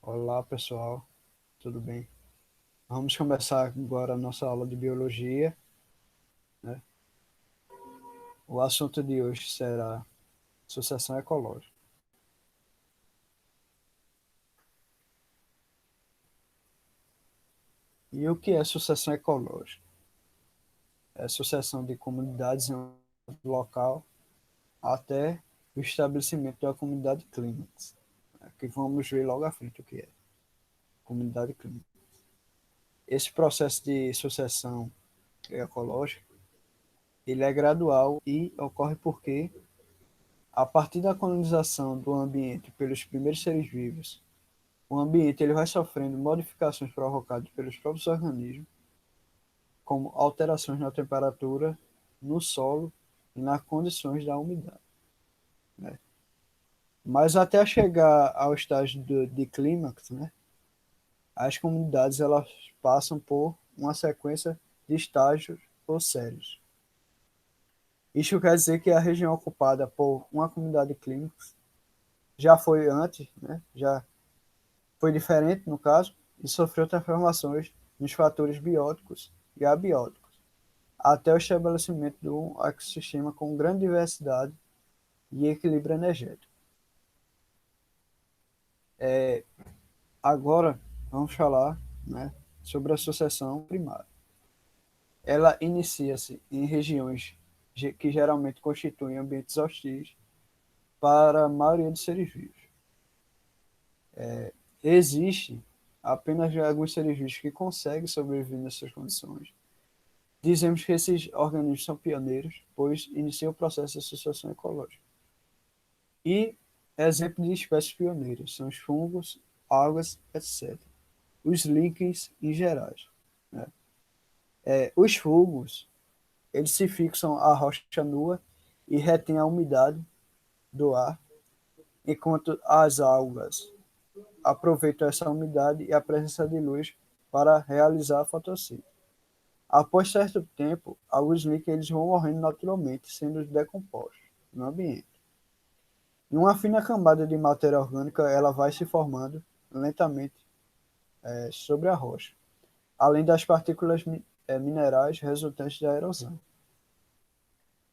Olá, pessoal, tudo bem? Vamos começar agora a nossa aula de biologia, né? O assunto de hoje será sucessão ecológica. E o que é sucessão ecológica? É sucessão de comunidades em um local até o estabelecimento da comunidade clímax, né? Que vamos ver logo à frente o que é comunidade clímax. Esse processo de sucessão ecológica, ele é gradual e ocorre porque a partir da colonização do ambiente pelos primeiros seres vivos, o ambiente ele vai sofrendo modificações provocadas pelos próprios organismos, como alterações na temperatura, no solo e nas condições da umidade, né? Mas até chegar ao estágio de clímax, né, as comunidades elas passam por uma sequência de estágios ou séries. Isso quer dizer que a região ocupada por uma comunidade clímax já foi antes, né, já foi diferente no caso, e sofreu transformações nos fatores bióticos e abióticos, até o estabelecimento de um ecossistema com grande diversidade e equilíbrio energético. Agora, vamos falar, né, sobre a sucessão primária. Ela inicia-se em regiões que geralmente constituem ambientes hostis para a maioria dos seres vivos. Existe apenas alguns seres vivos que conseguem sobreviver nessas condições. Dizemos que esses organismos são pioneiros, pois iniciam o processo de associação ecológica. E exemplo de espécies pioneiras são os fungos, algas, etc. Os líquens em gerais, né? Os fungos, eles se fixam à rocha nua e retêm a umidade do ar, enquanto as algas aproveitam essa umidade e a presença de luz para realizar a fotossíntese. Após certo tempo, alguns líquens eles vão morrendo naturalmente, sendo decompostos no ambiente. E uma fina camada de matéria orgânica ela vai se formando lentamente sobre a rocha, além das partículas minerais resultantes da erosão.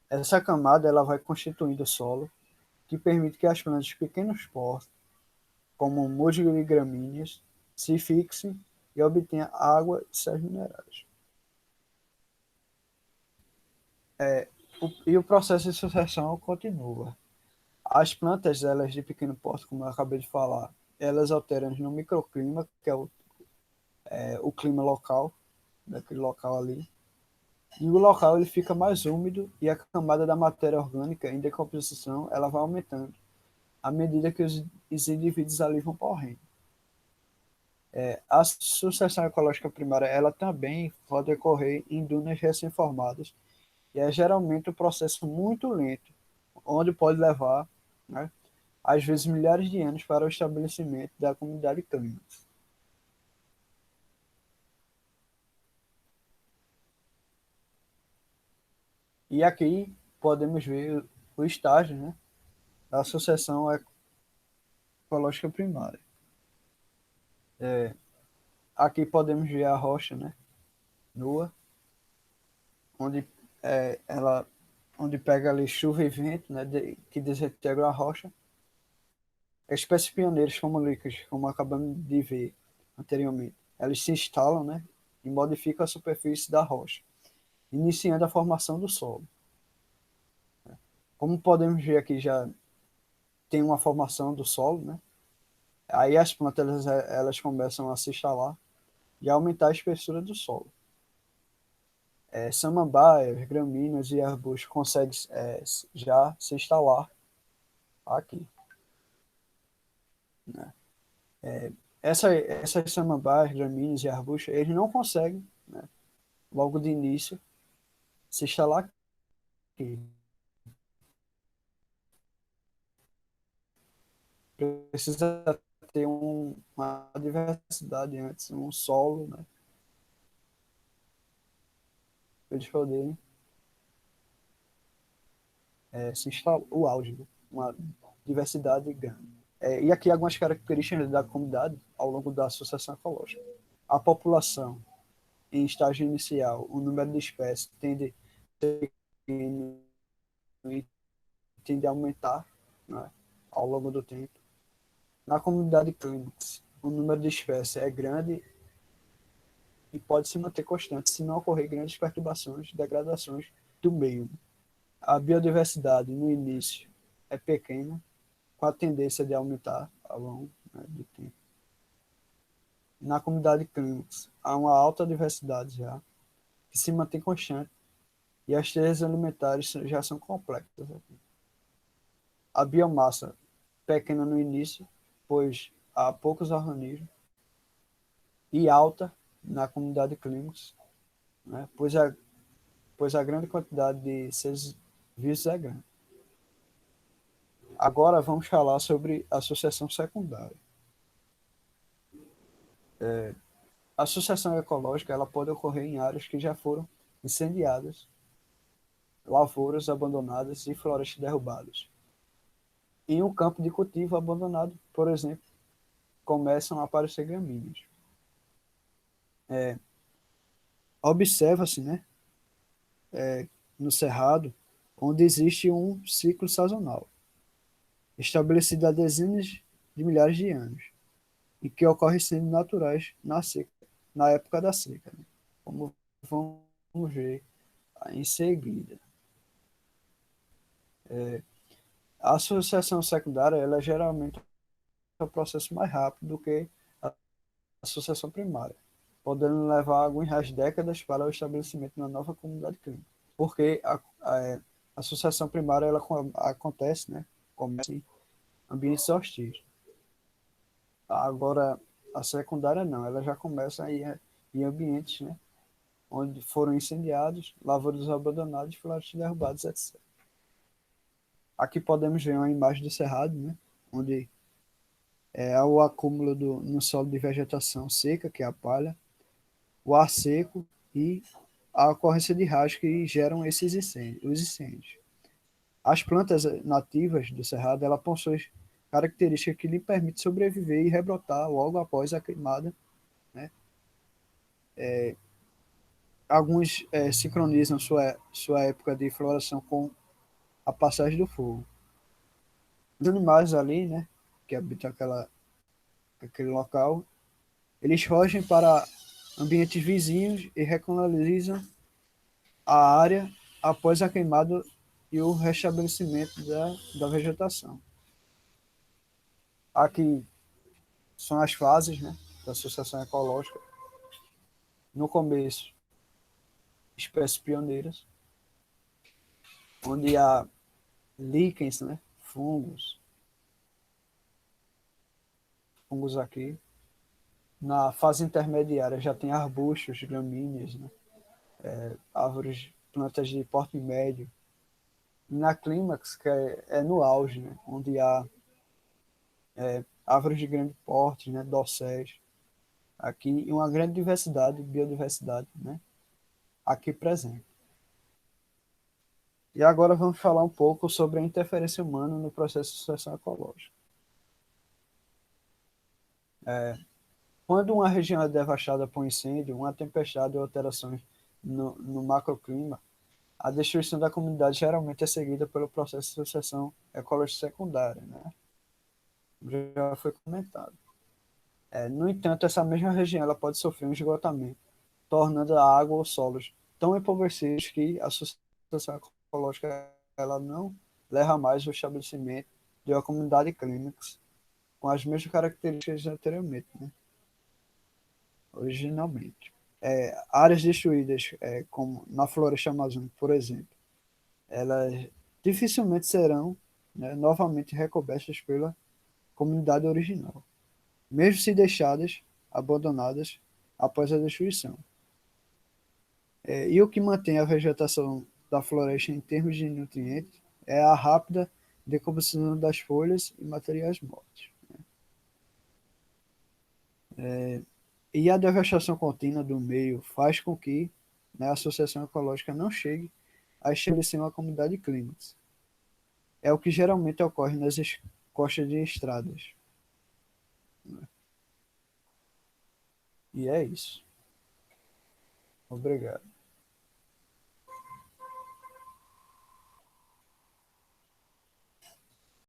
Essa camada ela vai constituindo o solo, que permite que as plantas de pequenos porte, como musgo e gramíneas, se fixem e obtenham água e sais minerais. E o processo de sucessão continua. As plantas, elas de pequeno porte, como eu acabei de falar, elas alteram no microclima, que é o clima local, daquele local ali. E o local ele fica mais úmido e a camada da matéria orgânica em decomposição ela vai aumentando à medida que os indivíduos ali vão morrendo. A sucessão ecológica primária ela também pode ocorrer em dunas recém-formadas e é geralmente um processo muito lento, onde pode levar, né, às vezes milhares de anos para o estabelecimento da comunidade clímax. E aqui podemos ver o estágio, né, da sucessão ecológica primária. Aqui podemos ver a rocha, né, nua, onde ela onde pega ali chuva e vento, né, que desintegram a rocha. Espécies pioneiras como líquenes, como acabamos de ver anteriormente, elas se instalam, né, e modificam a superfície da rocha, iniciando a formação do solo. Como podemos ver aqui, já tem uma formação do solo, né? Aí as plantas elas começam a se instalar e aumentar a espessura do solo. Samambaias, gramíneas e arbustos conseguem já se instalar aqui, né? Essas samambaias, gramíneas e arbustos, eles não conseguem, né, logo de início, se instalar aqui. Precisa ter uma diversidade antes, um solo, né, para eles poderem se instalar, o auge, né, uma diversidade grande. E aqui algumas características da comunidade ao longo da associação ecológica. A população em estágio inicial, o número de espécies tende a aumentar, né, ao longo do tempo. Na comunidade clímax, o número de espécies é grande e pode se manter constante se não ocorrer grandes perturbações, degradações do meio. A biodiversidade no início é pequena, com a tendência de aumentar ao longo, né, do tempo. Na comunidade clímax, há uma alta diversidade já, que se mantém constante, e as cadeias alimentares já são complexas. A biomassa pequena no início, pois há poucos organismos, e alta na comunidade clímax, né, pois a grande quantidade de seres vivos é grande. Agora vamos falar sobre associação secundária. A associação ecológica ela pode ocorrer em áreas que já foram incendiadas, lavouras abandonadas e florestas derrubadas. Em um campo de cultivo abandonado, por exemplo, começam a aparecer gramíneas. Observa-se, né, no cerrado, onde existe um ciclo sazonal, estabelecido há dezenas de milhares de anos, e que ocorre sendo naturais na seca, na época da seca, né? Como vamos ver em seguida. A associação secundária ela é geralmente um processo mais rápido do que a associação primária, podendo levar algumas décadas para o estabelecimento de uma nova comunidade clínica, porque a associação primária ela acontece, né, começa em ambientes hostis. Agora, a secundária não, ela já começa em ambientes, né, onde foram incendiados, lavouras abandonadas, florestas derrubadas, etc. Aqui podemos ver uma imagem do cerrado, né, onde há o acúmulo no solo de vegetação seca, que é a palha, o ar seco e a ocorrência de raios que geram esses incêndios, os incêndios. As plantas nativas do cerrado ela possuem características que lhe permitem sobreviver e rebrotar logo após a queimada, né? Alguns sincronizam sua época de floração com a passagem do fogo. Os animais ali, né, que habitam aquele local, eles fogem para ambientes vizinhos e recolonizam a área após a queimada e o restabelecimento da vegetação. Aqui são as fases, né, da associação ecológica. No começo, espécies pioneiras, onde há líquens, né, fungos aqui. Na fase intermediária já tem arbustos, gramíneas, né, árvores, plantas de porte médio. Na clímax, que é no auge, né, onde há árvores de grande porte, né, dosséis, aqui e uma grande diversidade, biodiversidade, né, aqui presente. E agora vamos falar um pouco sobre a interferência humana no processo de sucessão ecológica. Quando uma região é devastada por um incêndio, uma tempestade ou alterações no macroclima, a destruição da comunidade geralmente é seguida pelo processo de sucessão ecológica secundária, né? Já foi comentado. No entanto, essa mesma região ela pode sofrer um esgotamento, tornando a água ou solos tão empobrecidos que a sucessão ecológica ela não leva mais ao estabelecimento de uma comunidade clímax com as mesmas características anteriormente, né? Originalmente. Áreas destruídas, como na floresta amazônica, por exemplo, elas dificilmente serão, né, novamente recobertas pela comunidade original, mesmo se deixadas abandonadas após a destruição. E o que mantém a vegetação da floresta em termos de nutrientes é a rápida decomposição das folhas e materiais mortos. E a devastação contínua do meio faz com que, né, a associação ecológica não chegue a estabelecer uma comunidade clímax. É o que geralmente ocorre nas costa de estradas. E é isso. Obrigado.